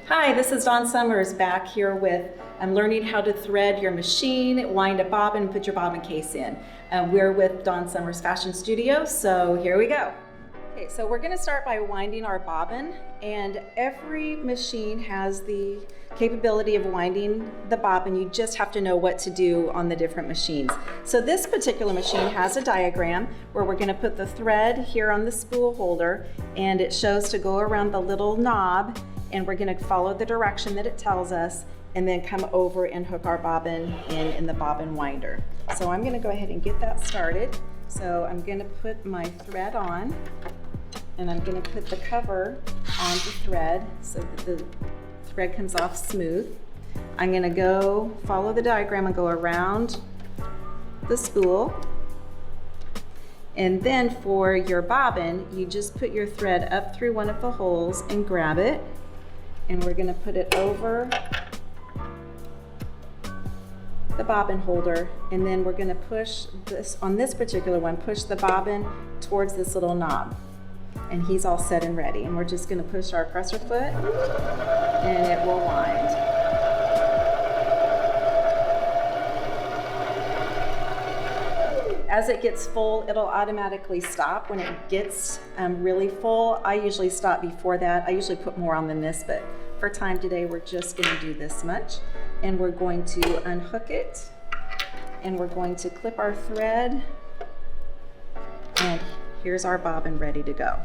Hi, this is Dawn Summers back here with learning how to thread your machine, wind a bobbin, and put your bobbin case in. We're with Dawn Summers Fashion Studio, so here we go. Okay, so we're going to start by winding our bobbin, and every machine has the capability of winding the bobbin. You just have to know what to do on the different machines. So this particular machine has a diagram where we're going to put the thread here on the spool holder, and it shows to go around the little knob, and we're going to follow the direction that it tells us and then come over and hook our bobbin in the bobbin winder. So I'm going to go ahead and get that started. So I'm going to put my thread on, and I'm going to put the cover on the thread so that the thread comes off smooth. I'm going to go follow the diagram and go around the spool. And then for your bobbin, you just put your thread up through one of the holes and grab it. And we're going to put it over the bobbin holder, and then we're going to push this, on this particular one, push the bobbin towards this little knob. And he's all set and ready. And we're just going to push our presser foot, and it will wind. As it gets full, it'll automatically stop. When it gets really full, I usually stop before that. I usually put more on than this, but for time today, we're just going to do this much. And we're going to unhook it, and we're going to clip our thread, and here's our bobbin ready to go.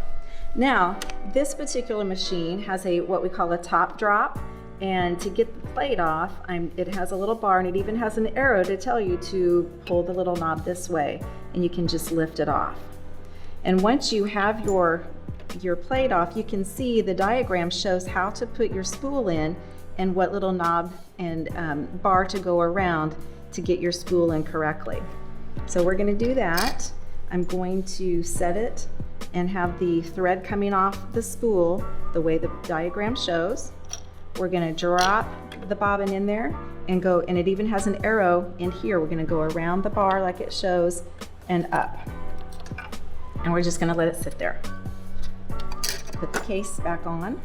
Now, this particular machine has what we call a top drop, and to get the plate off, it has a little bar, and it even has an arrow to tell you to pull the little knob this way, and you can just lift it off. And once you have your plate off, you can see the diagram shows how to put your spool in and what little knob and bar to go around to get your spool in correctly. So we're going to do that. I'm going to set it and have the thread coming off the spool the way the diagram shows. We're going to drop the bobbin in there and go, and it even has an arrow in here. We're going to go around the bar like it shows and up. And we're just going to let it sit there. Put the case back on.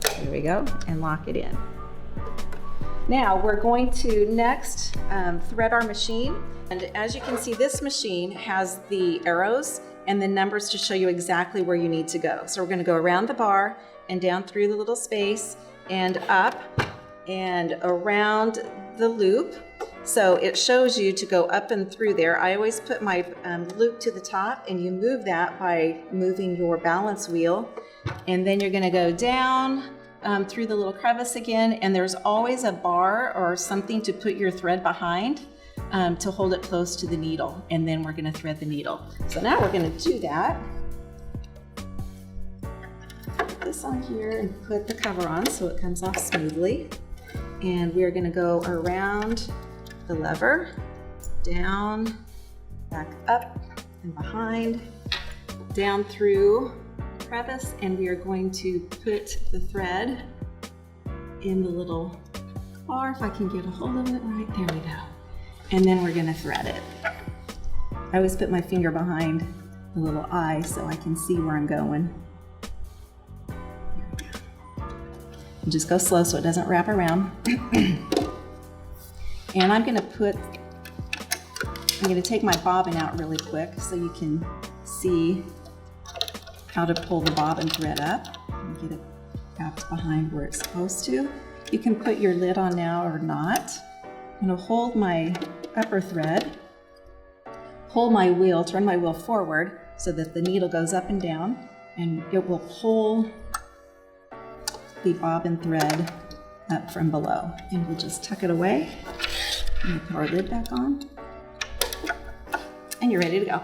There we go, and lock it in. Now we're going to next thread our machine. And as you can see, this machine has the arrows and the numbers to show you exactly where you need to go. So we're going to go around the bar and down through the little space and up and around the loop. So it shows you to go up and through there. I always put my loop to the top, and you move that by moving your balance wheel. And then you're going to go down through the little crevice again, and there's always a bar or something to put your thread behind to hold it close to the needle, and then we're going to thread the needle. So now we're going to do that. Put this on here and put the cover on so it comes off smoothly. And we're going to go around the lever, down, back up and behind, down through the crevice, and we are going to put the thread in the little bar, if I can get a hold of it, right there we go. And then we're going to thread it. I always put my finger behind the little eye so I can see where I'm going. There we go. And just go slow so it doesn't wrap around. And I'm going to take my bobbin out really quick so you can see how to pull the bobbin thread up and get it wrapped behind where it's supposed to. You can put your lid on now or not. I'm going to hold my upper thread, pull my wheel, turn my wheel forward so that the needle goes up and down, and it will pull the bobbin thread up from below. And we'll just tuck it away. And we'll put our lid back on. And you're ready to go.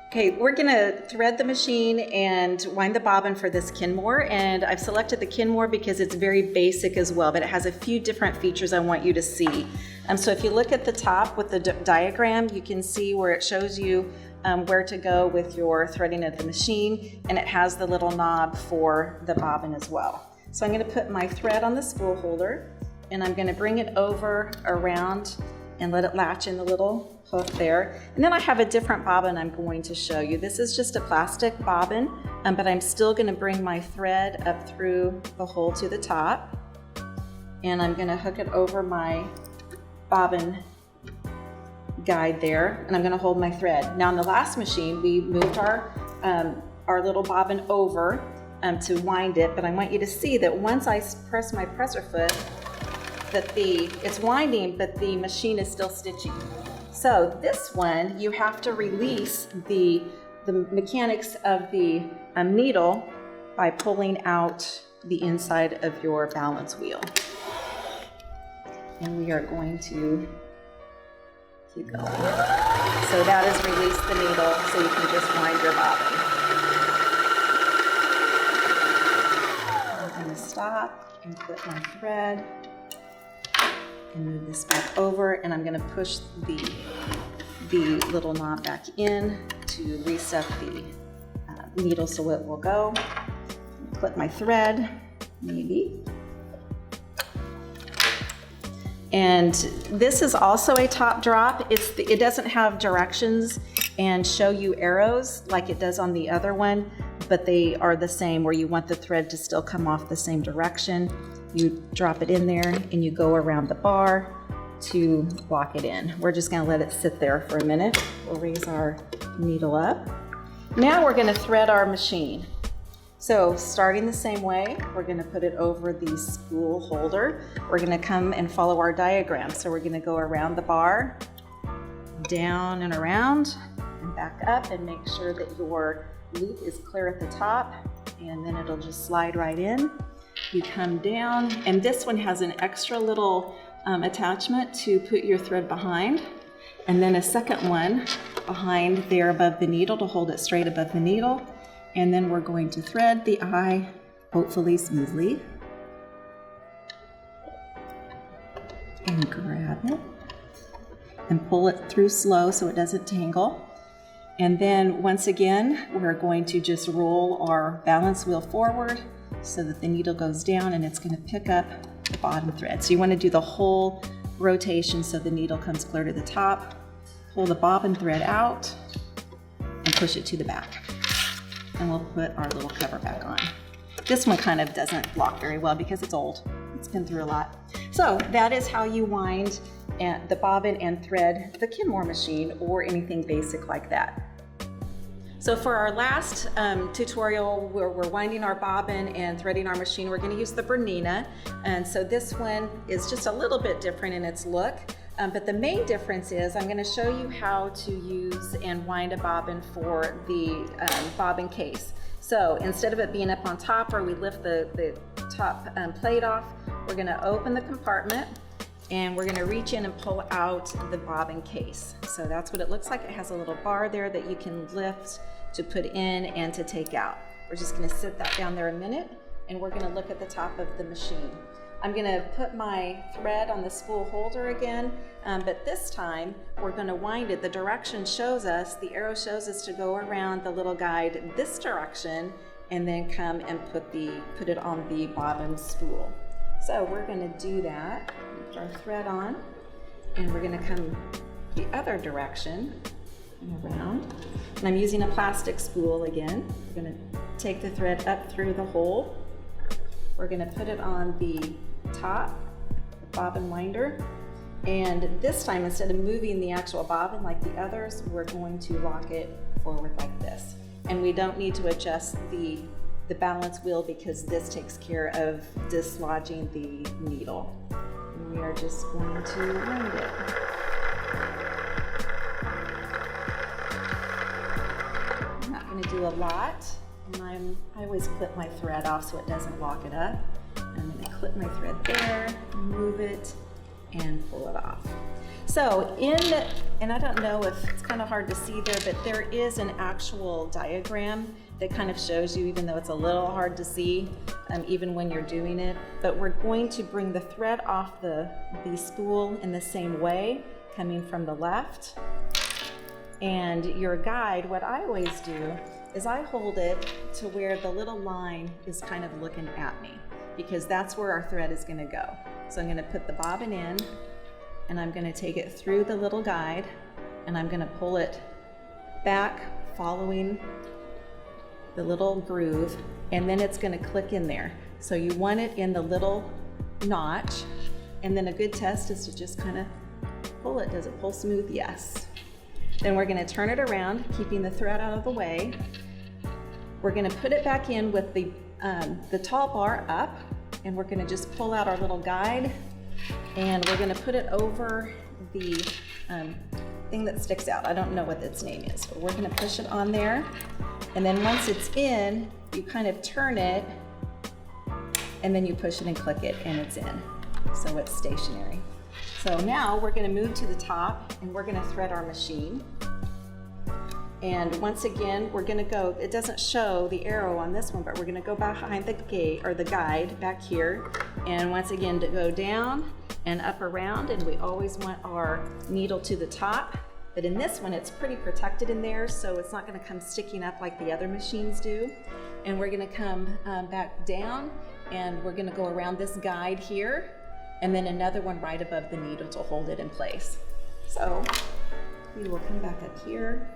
Okay, we're gonna thread the machine and wind the bobbin for this Kenmore, and I've selected the Kenmore because it's very basic as well, but it has a few different features I want you to see. So if you look at the top with the diagram, you can see where it shows you where to go with your threading of the machine, and it has the little knob for the bobbin as well. So I'm gonna put my thread on the spool holder, and I'm gonna bring it over around and let it latch in the little hook there. And then I have a different bobbin I'm going to show you. This is just a plastic bobbin but I'm still gonna bring my thread up through the hole to the top, and I'm gonna hook it over my bobbin guide there, and I'm gonna hold my thread. Now in the last machine, we moved our little bobbin over to wind it, but I want you to see that once I press my presser foot, that it's winding, but the machine is still stitching. So this one, you have to release the mechanics of the needle by pulling out the inside of your balance wheel. And we are going to keep going. So that is release the needle, so you can just wind your bobbin. I'm going to stop and put my thread and move this back over, and I'm going to push the little knob back in to reset the needle so it will go. Clip my thread, maybe. And this is also a top drop. It doesn't have directions and show you arrows like it does on the other one, but they are the same, where you want the thread to still come off the same direction. You drop it in there and you go around the bar to lock it in. We're just gonna let it sit there for a minute. We'll raise our needle up. Now we're gonna thread our machine. So starting the same way, we're gonna put it over the spool holder. We're gonna come and follow our diagram. So we're gonna go around the bar, down and around, and back up, and make sure that your loop is clear at the top, and then it'll just slide right in. You come down, and this one has an extra little attachment to put your thread behind, and then a second one behind there above the needle to hold it straight above the needle. And then we're going to thread the eye, hopefully smoothly, and grab it and pull it through slow so it doesn't tangle. And then once again, we're going to just roll our balance wheel forward so that the needle goes down, and it's going to pick up the bottom thread. So you want to do the whole rotation so the needle comes clear to the top. Pull the bobbin thread out and push it to the back. And we'll put our little cover back on. This one kind of doesn't lock very well because it's old. It's been through a lot. So that is how you wind the bobbin and thread the Kenmore machine, or anything basic like that. So for our last tutorial where we're winding our bobbin and threading our machine, we're going to use the Bernina. And so this one is just a little bit different in its look. But the main difference is I'm going to show you how to use and wind a bobbin for the bobbin case. So instead of it being up on top where we lift the top plate off, we're going to open the compartment and we're going to reach in and pull out the bobbin case. So that's what it looks like. It has a little bar there that you can lift to put in and to take out. We're just going to sit that down there a minute, and we're going to look at the top of the machine. I'm going to put my thread on the spool holder again, but this time we're going to wind it. The direction shows us, the arrow shows us to go around the little guide this direction and then come and put it on the bottom spool. So we're going to do that. Put our thread on, and we're going to come the other direction and around. And I'm using a plastic spool again. We're going to take the thread up through the hole. We're going to put it on the top, the bobbin winder, and this time instead of moving the actual bobbin like the others, we're going to lock it forward like this. And we don't need to adjust the balance wheel because this takes care of dislodging the needle. And we are just going to wind it. I'm not going to do a lot, and I always clip my thread off so it doesn't lock it up. I'm going to clip my thread there, move it, and pull it off. So and I don't know if it's kind of hard to see there, but there is an actual diagram that kind of shows you, even though it's a little hard to see, even when you're doing it. But we're going to bring the thread off the spool in the same way, coming from the left. And your guide, what I always do is I hold it to where the little line is kind of looking at me, because that's where our thread is going to go. So I'm going to put the bobbin in, and I'm going to take it through the little guide, and I'm going to pull it back following the little groove, and then it's gonna click in there. So you want it in the little notch, and then a good test is to just kind of pull it. Does it pull smooth? Yes. Then we're gonna turn it around, keeping the thread out of the way. We're gonna put it back in with the tall bar up, and we're gonna just pull out our little guide, and we're gonna put it over the thing that sticks out. I don't know what its name is, but we're gonna push it on there. And then once it's in, you kind of turn it, and then you push it and click it, and it's in. So it's stationary. So now we're gonna move to the top, and we're gonna thread our machine. And once again, we're gonna go, it doesn't show the arrow on this one, but we're gonna go behind the gate, or the guide back here. And once again, to go down and up around, and we always want our needle to the top. But in this one, it's pretty protected in there, so it's not gonna come sticking up like the other machines do. And we're gonna come back down, and we're gonna go around this guide here, and then another one right above the needle to hold it in place. So we will come back up here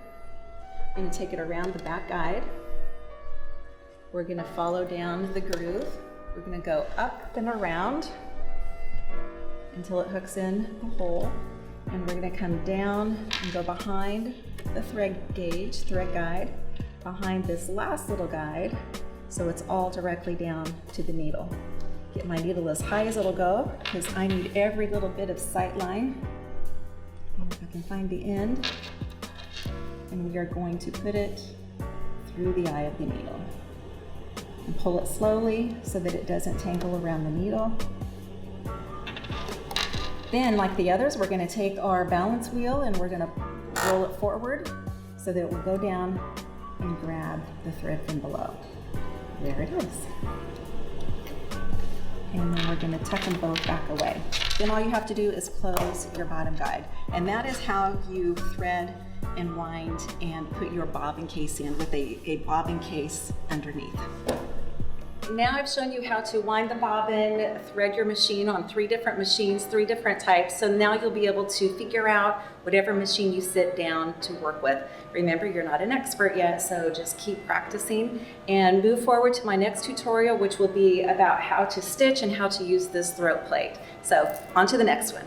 and take it around the back guide. We're gonna follow down the groove. We're gonna go up and around until it hooks in the hole. And we're gonna come down and go behind the thread guide, behind this last little guide, so it's all directly down to the needle. Get my needle as high as it'll go, because I need every little bit of sight line. And if I can find the end, and we are going to put it through the eye of the needle. And pull it slowly so that it doesn't tangle around the needle. Then, like the others, we're gonna take our balance wheel and we're gonna roll it forward so that it will go down and grab the thread from below. There it is. And then we're gonna tuck them both back away. Then all you have to do is close your bottom guide. And that is how you thread and wind and put your bobbin case in with a bobbin case underneath. Now I've shown you how to wind the bobbin, thread your machine on 3 different machines, 3 different types. So now you'll be able to figure out whatever machine you sit down to work with. Remember, you're not an expert yet, so just keep practicing and move forward to my next tutorial, which will be about how to stitch and how to use this throat plate. So on to the next one.